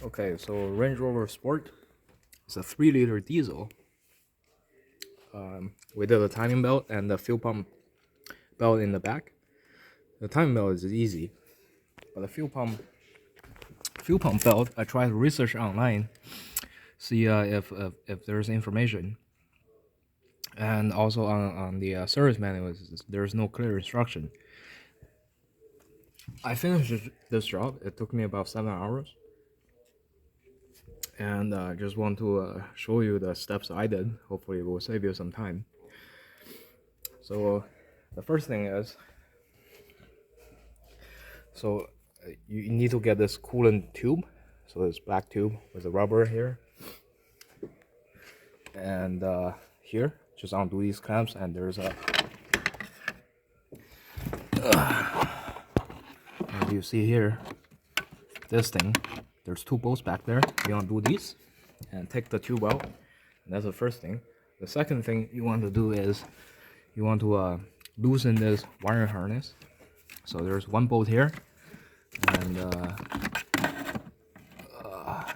Okay, so Range Rover Sport is a 3-liter diesel. We did a timing belt and the fuel pump belt in the back. The timing belt is easy, but the fuel pump belt, I tried to research online, see if there's information, and also on the service manual, there's no clear instruction. I finished this job. It took me about 7 hours. And I just want to show you the steps I did. Hopefully it will save you some time. So the first thing is, you need to get this coolant tube. So this black tube with the rubber here. And here, just undo these clamps, and there's a as you see here, this thing, there's 2 bolts back there. You undo these and take the tube out. And that's the first thing. The second thing you want to do is you want to loosen this wiring harness. So there's 1 bolt here, and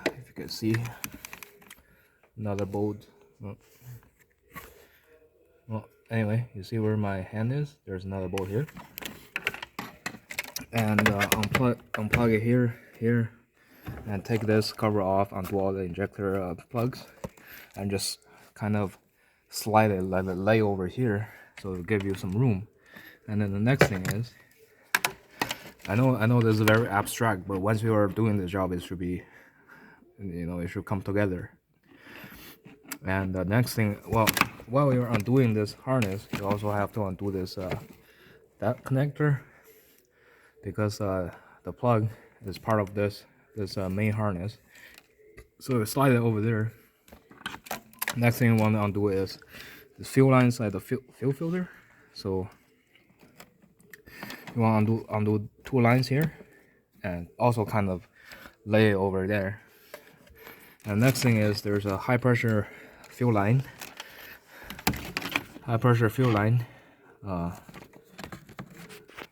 if you can see, another bolt. Well, anyway, you see where my hand is? There's another bolt here, and unplug it here, and take this cover off, undo all the injector plugs, and just kind of slide it, let it lay over here, so it'll give you some room. And then the next thing is, I know this is very abstract, but once you are doing the job, it should be, it should come together. And the next thing, well, while you're undoing this harness, you also have to undo this that connector, because the plug is part of this main harness. So you slide it over there. Next thing you want to undo is the fuel line inside the fuel filter. So you want to undo 2 lines here, and also kind of lay it over there. And next thing is there's a high pressure fuel line.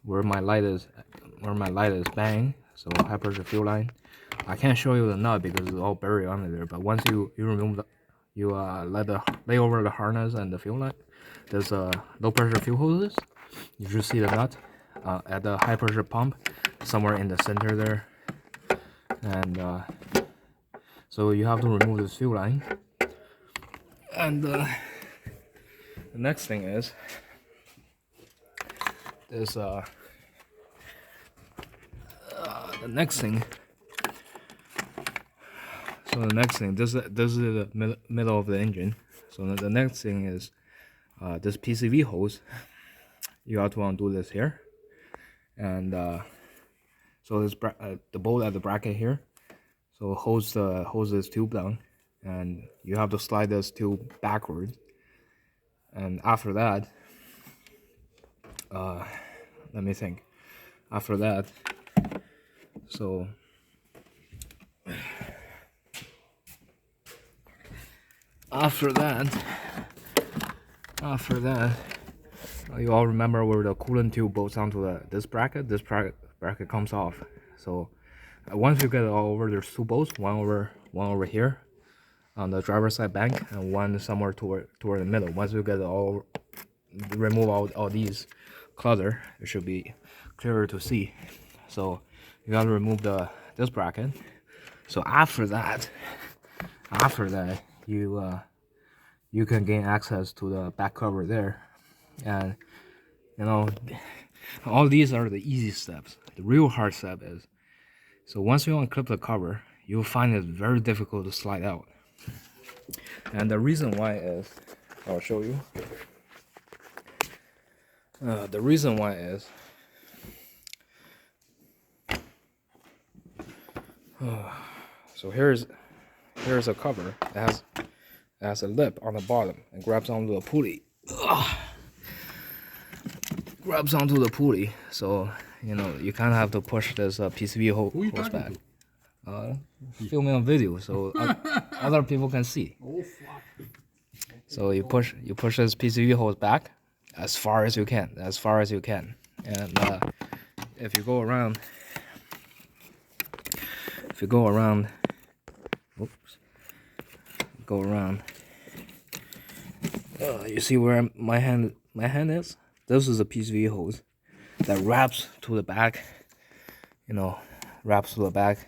Where my light is bang. So high pressure fuel line. I can't show you the nut because it's all buried under there. But once you remove lay over the harness and the fuel line, there's low pressure fuel hoses. You should see the nut at the high pressure pump somewhere in the center there. And so you have to remove this fuel line. And the next thing is this the next thing. So the next thing, this is the middle of the engine. So the next thing is this PCV hose. You have to undo this here, and so this the bolt at the bracket here. So hose this tube down, and you have to slide this tube backwards. And after that, let me think. After that, you all remember where the coolant tube bolts onto this bracket. This bracket comes off. So once you get it all over, there's 2 bolts, one over here on the driver's side bank, and one somewhere toward the middle. Once you get it all, remove all these clutter, it should be clearer to see. So you got to remove this bracket. So after that, you can gain access to the back cover there. And all these are the easy steps. The real hard step is, so once you unclip the cover, you'll find it very difficult to slide out. And the reason why is, I'll show you. The reason why is, so here's a cover. It has a lip on the bottom and grabs onto the pulley. Grabs onto the pulley. So you kind of have to push this PCV hose back. Filming a video so other people can see. So you push this PCV hose back as far as you can, and if you go around Oops. Go around. You see where my hand is? This is a PCV hose that wraps to the back. You know, wraps to the back,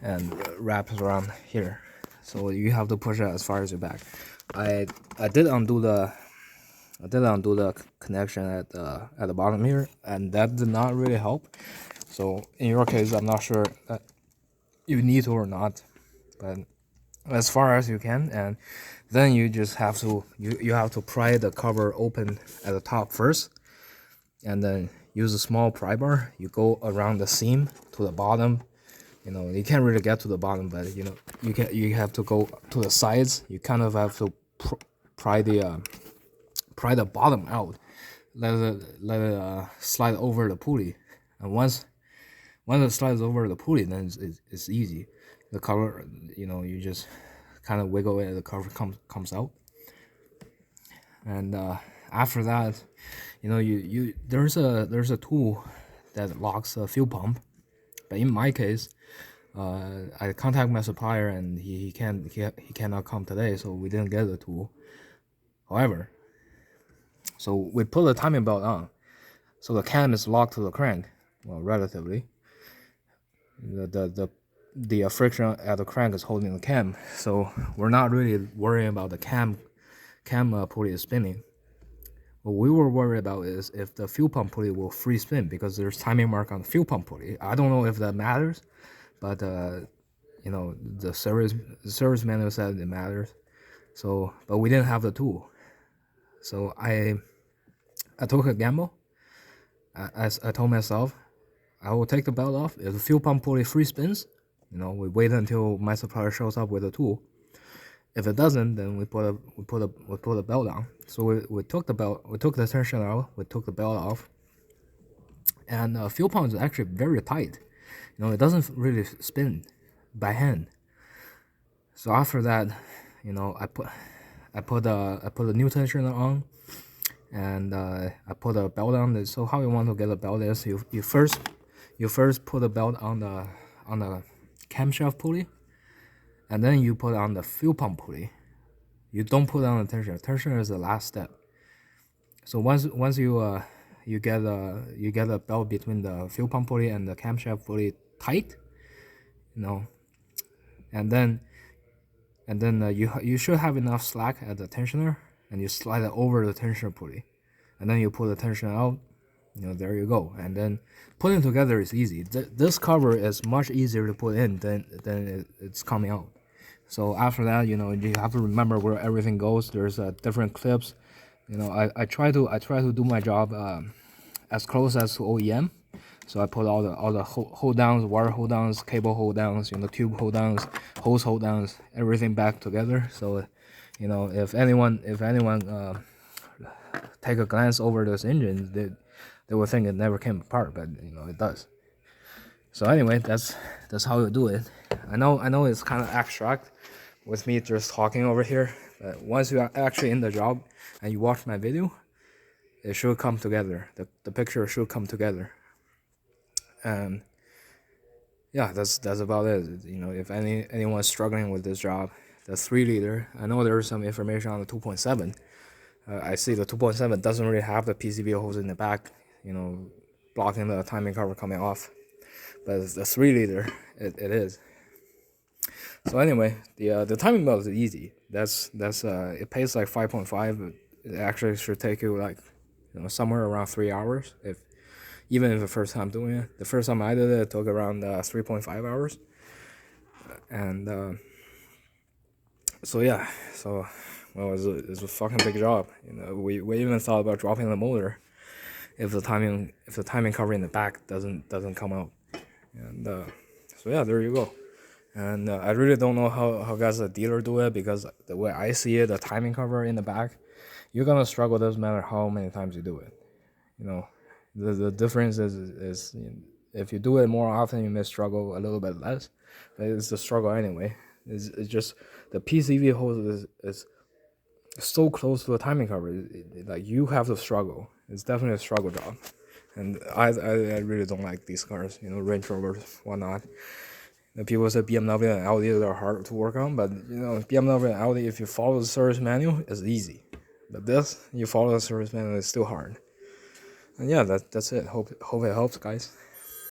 and wraps around here. So you have to push it as far as your back. I did undo the connection at the bottom here, and that did not really help. So in your case, I'm not sure that you need to or not, but as far as you can, and then you just have to you have to pry the cover open at the top first, and then use a small pry bar. You go around the seam to the bottom. You know, you can't really get to the bottom, but you have to go to the sides. You kind of have to pry the bottom out, let it slide over the pulley, and once it slides over the pulley, then it's easy. The cover, you just kind of wiggle it, the cover comes out, and after that, there's a tool that locks a fuel pump, but in my case, I contact my supplier and he cannot come today, so we didn't get the tool. However, so we put the timing belt on, so the cam is locked to the crank. Well, relatively, the friction at the crank is holding the cam, so we're not really worrying about the cam pulley is spinning. What we were worried about is if the fuel pump pulley will free spin, because there's timing mark on the fuel pump pulley. I don't know if that matters, but the service manual said it matters. So, but we didn't have the tool, so I took a gamble. I told myself I will take the belt off. If the fuel pump pulley free spins, we wait until my supplier shows up with a tool. If it doesn't, then we put a belt on. So we took the tension out, we took the belt off, and fuel pump is actually very tight. It doesn't really spin by hand. So after that, I put a new tensioner on, and I put a belt on. So how you want to get a belt is you first put a belt on the camshaft pulley, and then you put on the fuel pump pulley. You don't put on the tensioner. Tensioner is the last step. So once you get a belt between the fuel pump pulley and the camshaft pulley tight, and then you should have enough slack at the tensioner, and you slide it over the tensioner pulley, and then you pull the tensioner out. There you go. And then putting together is easy. This cover is much easier to put in than it's coming out. So after that, you have to remember where everything goes. There's different clips. I try to do my job as close as to OEM. So I put all the hold downs, wire hold downs, cable hold downs, tube hold downs, hose hold downs, everything back together. So, if anyone take a glance over this engine, they will think it never came apart, but it does. So anyway, that's how you do it. I know it's kind of abstract with me just talking over here, but once you are actually in the job and you watch my video, it should come together. The picture should come together. And yeah, that's about it. If anyone's struggling with this job, the 3-liter, I know there's some information on the 2.7. I see the 2.7 doesn't really have the PCV hose in the back, blocking the timing cover coming off. But the 3-liter, it is. So anyway, the timing belt is easy. That's it pays like 5.5. It actually should take you like somewhere around 3 hours, even if the first time doing it. The first time I did it, it took around 3.5 hours. And so yeah, well, it's a fucking big job. We even thought about dropping the motor if the timing cover in the back doesn't come out. And so yeah, there you go. And I really don't know how guys the dealer do it, because the way I see it, the timing cover in the back, you're gonna struggle. Doesn't matter how many times you do it. The difference is if you do it more often, you may struggle a little bit less, but it's a struggle anyway. It's just the PCV hose is so close to the timing cover. Like you have to struggle. It's definitely a struggle job. And I really don't like these cars, you know, Range Rovers, whatnot. The people say BMW and Audi are hard to work on, but you know, BMW and Audi, if you follow the service manual, it's easy. But this, you follow the service manual, it's still hard. And yeah, that's it. Hope it helps, guys.